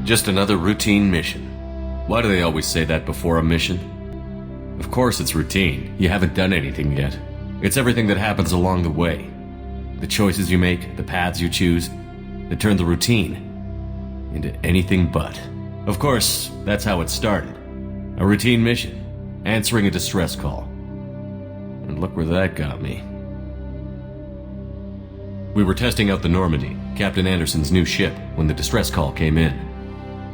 Just another routine mission. Why do they always say that before a mission? Of course it's routine. You haven't done anything yet. It's everything that happens along the way. The choices you make, the paths you choose, that turn the routine into anything but. Of course, that's how it started. A routine mission, answering a distress call. And look where that got me. We were testing out the Normandy, Captain Anderson's new ship, when the distress call came in.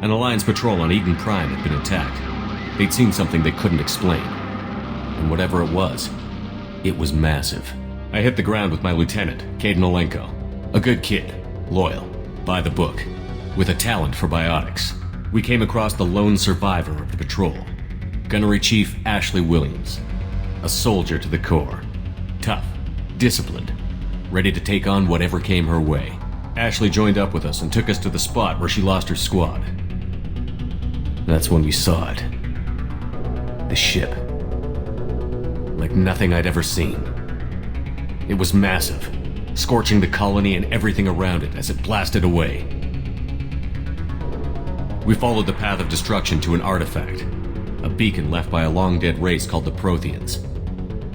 An Alliance patrol on Eden Prime had been attacked. They'd seen something they couldn't explain. And whatever it was massive. I hit the ground with my lieutenant, Caden Olenko. A good kid, loyal, by the book, with a talent for biotics. We came across the lone survivor of the patrol, Gunnery Chief Ashley Williams. A soldier to the core. Tough, disciplined, ready to take on whatever came her way. Ashley joined up with us and took us to the spot where she lost her squad. That's when we saw it. The ship. Like nothing I'd ever seen. It was massive, scorching the colony and everything around it as it blasted away. We followed the path of destruction to an artifact, a beacon left by a long-dead race called the Protheans.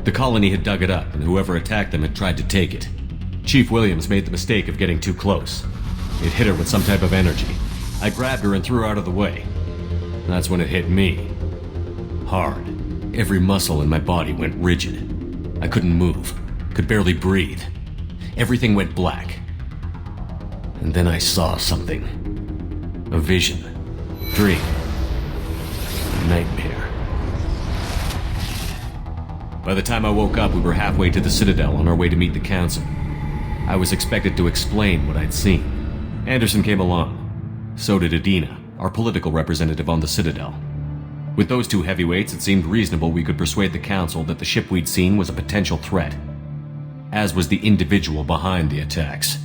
The colony had dug it up, and whoever attacked them had tried to take it. Chief Williams made the mistake of getting too close. It hit her with some type of energy. I grabbed her and threw her out of the way. That's when it hit me. Hard. Every muscle in my body went rigid. I couldn't move, could barely breathe. Everything went black. And then I saw something. A vision. Dream. A nightmare. By the time I woke up, we were halfway to the Citadel on our way to meet the Council. I was expected to explain what I'd seen. Anderson came along. So did Adina, our political representative on the Citadel. With those two heavyweights, it seemed reasonable we could persuade the Council that the ship we'd seen was a potential threat, as was the individual behind the attacks.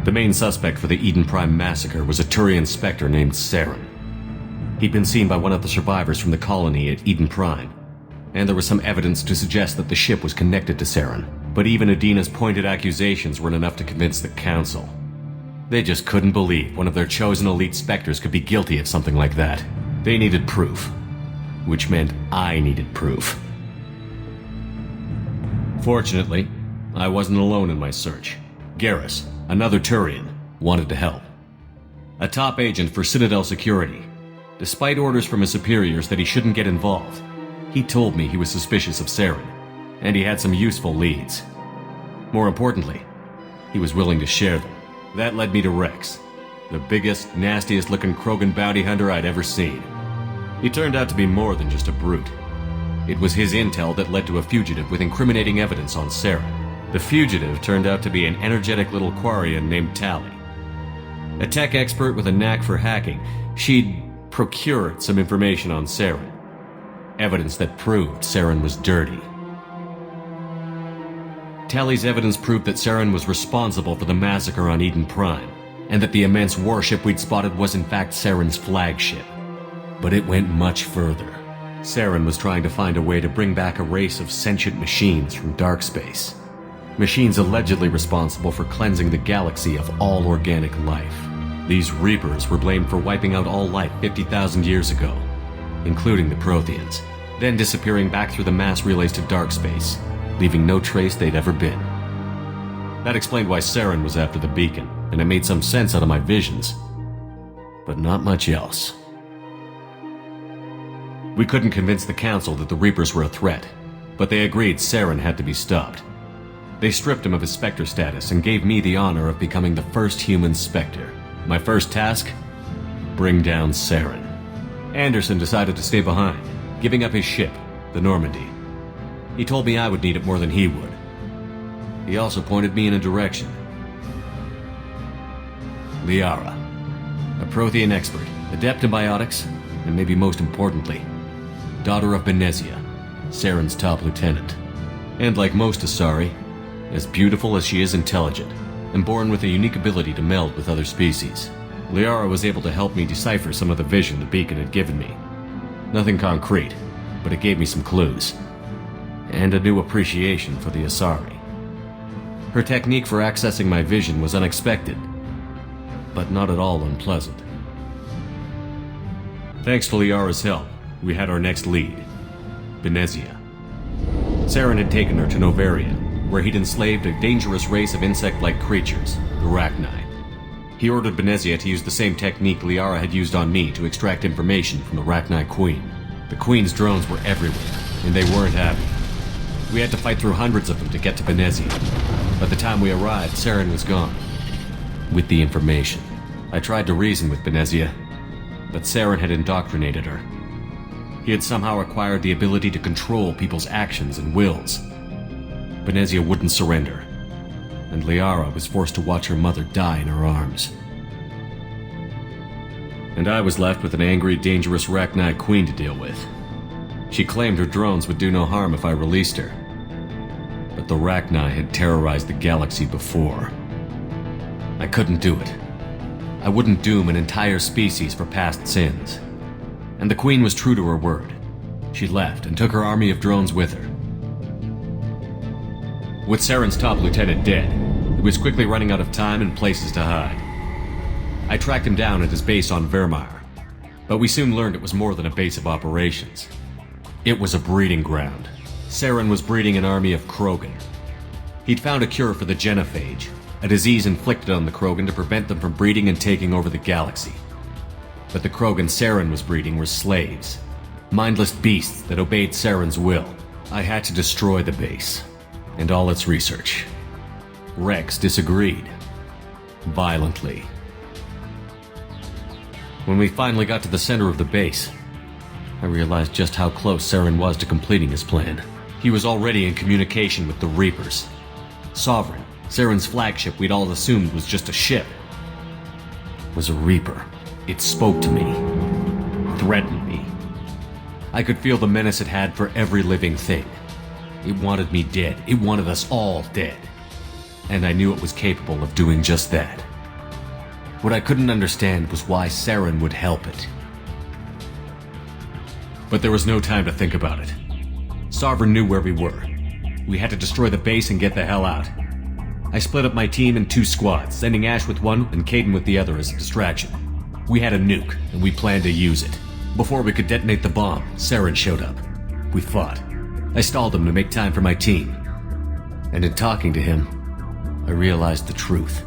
The main suspect for the Eden Prime massacre was a Turian Spectre named Saren. He'd been seen by one of the survivors from the colony at Eden Prime, and there was some evidence to suggest that the ship was connected to Saren. But even Adina's pointed accusations weren't enough to convince the Council. They just couldn't believe one of their chosen elite Spectres could be guilty of something like that. They needed proof, which meant I needed proof. Fortunately, I wasn't alone in my search. Garrus, another Turian, wanted to help. A top agent for Citadel Security. Despite orders from his superiors that he shouldn't get involved, he told me he was suspicious of Saren, and he had some useful leads. More importantly, he was willing to share them. That led me to Rex, the biggest, nastiest-looking Krogan bounty hunter I'd ever seen. He turned out to be more than just a brute. It was his intel that led to a fugitive with incriminating evidence on Saren. The fugitive turned out to be an energetic little Quarian named Tally. A tech expert with a knack for hacking, she'd procured some information on Saren. Evidence that proved Saren was dirty. Tally's evidence proved that Saren was responsible for the massacre on Eden Prime, and that the immense warship we'd spotted was in fact Saren's flagship. But it went much further. Saren was trying to find a way to bring back a race of sentient machines from dark space. Machines allegedly responsible for cleansing the galaxy of all organic life. These Reapers were blamed for wiping out all life 50,000 years ago, including the Protheans, then disappearing back through the mass relays to dark space, leaving no trace they'd ever been. That explained why Saren was after the beacon, and it made some sense out of my visions, but not much else. We couldn't convince the Council that the Reapers were a threat, but they agreed Saren had to be stopped. They stripped him of his Spectre status and gave me the honor of becoming the first human Spectre. My first task? Bring down Saren. Anderson decided to stay behind, giving up his ship, the Normandy. He told me I would need it more than he would. He also pointed me in a direction. Liara, a Prothean expert, adept in biotics, and maybe most importantly, daughter of Benezia, Saren's top lieutenant. And like most Asari, as beautiful as she is intelligent, and born with a unique ability to meld with other species. Liara was able to help me decipher some of the vision the beacon had given me. Nothing concrete, but it gave me some clues. And a new appreciation for the Asari. Her technique for accessing my vision was unexpected. but not at all unpleasant. Thanks to Liara's help, we had our next lead, Benezia. Saren had taken her to Novaria, where he'd enslaved a dangerous race of insect-like creatures, the Rachni. He ordered Benezia to use the same technique Liara had used on me to extract information from the Rachni Queen. The Queen's drones were everywhere, and they weren't happy. We had to fight through hundreds of them to get to Benezia. By the time we arrived, Saren was gone. With the information, I tried to reason with Benezia, but Saren had indoctrinated her. He had somehow acquired the ability to control people's actions and wills. Benezia wouldn't surrender, and Liara was forced to watch her mother die in her arms. And I was left with an angry, dangerous Rachni Queen to deal with. She claimed her drones would do no harm if I released her. But the Rachni had terrorized the galaxy before. I couldn't do it. I wouldn't doom an entire species for past sins. And the Queen was true to her word. She left and took her army of drones with her. With Saren's top lieutenant dead, he was quickly running out of time and places to hide. I tracked him down at his base on Vermeer, but we soon learned it was more than a base of operations. It was a breeding ground. Saren was breeding an army of Krogan. He'd found a cure for the genophage, a disease inflicted on the Krogan to prevent them from breeding and taking over the galaxy. But the Krogan Saren was breeding were slaves, mindless beasts that obeyed Saren's will. I had to destroy the base, and all its research. Rex disagreed. Violently. When we finally got to the center of the base, I realized just how close Saren was to completing his plan. He was already in communication with the Reapers. Sovereign, Saren's flagship we'd all assumed was just a ship, was a Reaper. It spoke to me, threatened me. I could feel the menace it had for every living thing. It wanted me dead. It wanted us all dead. And I knew it was capable of doing just that. What I couldn't understand was why Saren would help it. But there was no time to think about it. Sovereign knew where we were. We had to destroy the base and get the hell out. I split up my team in 2 squads, sending Ash with one and Caden with the other as a distraction. We had a nuke, and we planned to use it. Before we could detonate the bomb, Saren showed up. We fought. I stalled him to make time for my team. And in talking to him, I realized the truth.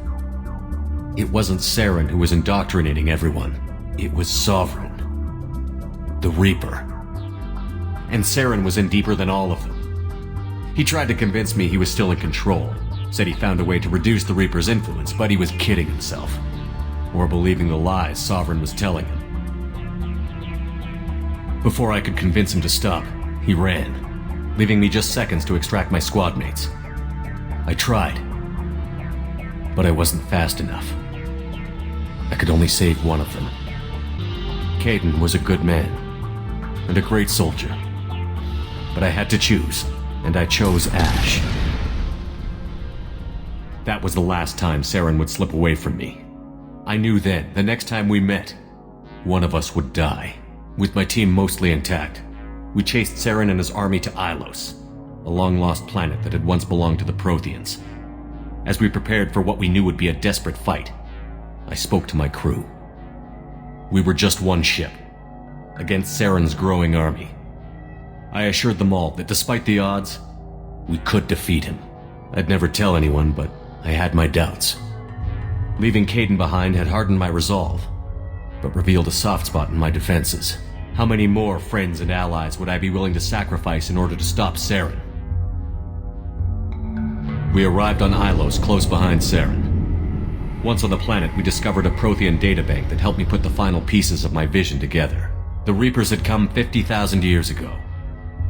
It wasn't Saren who was indoctrinating everyone. It was Sovereign. The Reaper. And Saren was in deeper than all of them. He tried to convince me he was still in control. Said he found a way to reduce the Reaper's influence, but he was kidding himself. Or believing the lies Sovereign was telling him. Before I could convince him to stop, he ran, leaving me just seconds to extract my squad mates. I tried, but I wasn't fast enough. I could only save one of them. Caden was a good man, and a great soldier. But I had to choose, and I chose Ash. That was the last time Saren would slip away from me. I knew then, the next time we met, one of us would die. With my team mostly intact, we chased Saren and his army to Ilos, a long-lost planet that had once belonged to the Protheans. As we prepared for what we knew would be a desperate fight, I spoke to my crew. We were just one ship, against Saren's growing army. I assured them all that despite the odds, we could defeat him. I'd never tell anyone, but I had my doubts. Leaving Caden behind had hardened my resolve, but revealed a soft spot in my defenses. How many more friends and allies would I be willing to sacrifice in order to stop Saren? We arrived on Ilos, close behind Saren. Once on the planet, we discovered a Prothean databank that helped me put the final pieces of my vision together. The Reapers had come 50,000 years ago,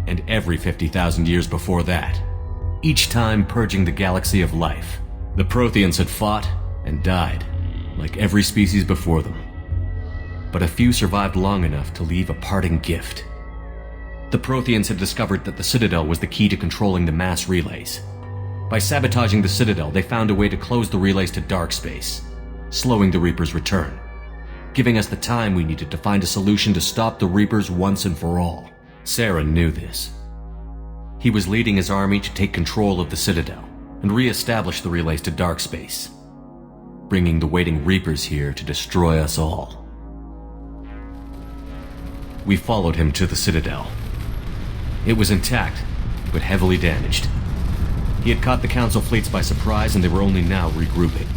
and every 50,000 years before that, each time purging the galaxy of life. The Protheans had fought and died, like every species before them. But a few survived long enough to leave a parting gift. The Protheans had discovered that the Citadel was the key to controlling the mass relays. By sabotaging the Citadel, they found a way to close the relays to dark space, slowing the Reapers' return, giving us the time we needed to find a solution to stop the Reapers once and for all. Saren knew this. He was leading his army to take control of the Citadel and re-establish the relays to dark space. bringing the waiting Reapers here to destroy us all. We followed him to the Citadel. It was intact, but heavily damaged. He had caught the Council fleets by surprise, and they were only now regrouping.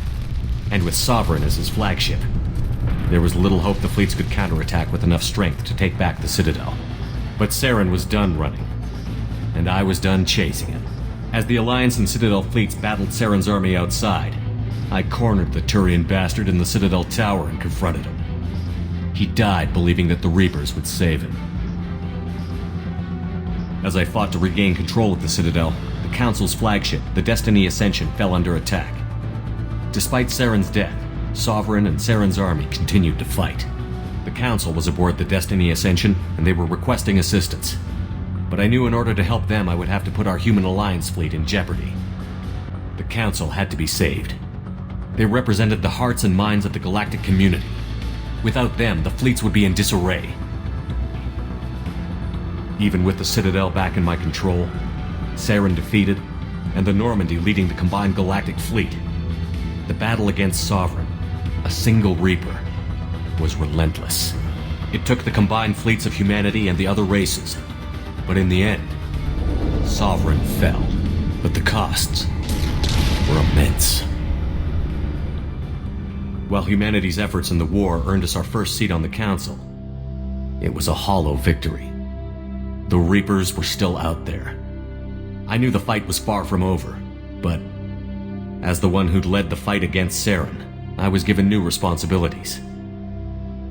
And with Sovereign as his flagship, there was little hope the fleets could counterattack with enough strength to take back the Citadel. But Saren was done running, and I was done chasing him. As the Alliance and Citadel fleets battled Saren's army outside, I cornered the Turian bastard in the Citadel tower and confronted him. He died believing that the Reapers would save him. As I fought to regain control of the Citadel, the Council's flagship, the Destiny Ascension, fell under attack. Despite Saren's death, Sovereign and Saren's army continued to fight. The Council was aboard the Destiny Ascension, and they were requesting assistance. But I knew in order to help them, I would have to put our human Alliance fleet in jeopardy. The Council had to be saved. They represented the hearts and minds of the galactic community. Without them, the fleets would be in disarray. Even with the Citadel back in my control, Saren defeated, and the Normandy leading the combined galactic fleet, the battle against Sovereign, a single Reaper, was relentless. It took the combined fleets of humanity and the other races, but in the end, Sovereign fell. But the costs were immense. While humanity's efforts in the war earned us our first seat on the Council, it was a hollow victory. The Reapers were still out there. I knew the fight was far from over, but as the one who'd led the fight against Saren, I was given new responsibilities.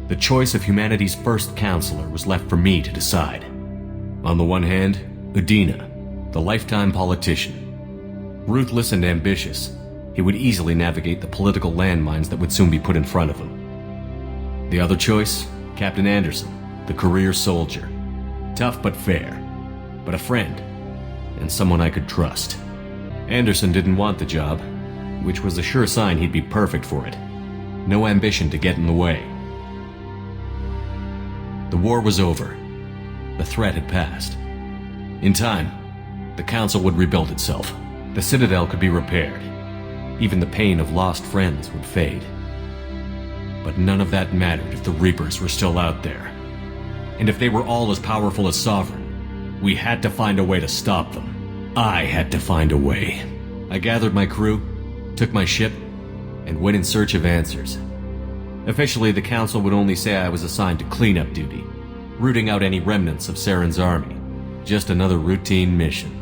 The choice of humanity's first counselor was left for me to decide. On the one hand, Udina, the lifetime politician. Ruthless and ambitious, he would easily navigate the political landmines that would soon be put in front of him. The other choice, Captain Anderson, the career soldier. Tough but fair, but a friend, and someone I could trust. Anderson didn't want the job, which was a sure sign he'd be perfect for it. No ambition to get in the way. The war was over. The threat had passed. In time, the Council would rebuild itself. The Citadel could be repaired. Even the pain of lost friends would fade. But none of that mattered if the Reapers were still out there. And if they were all as powerful as Sovereign, we had to find a way to stop them. I had to find a way. I gathered my crew, took my ship, and went in search of answers. Officially, the Council would only say I was assigned to cleanup duty, rooting out any remnants of Saren's army. Just another routine mission.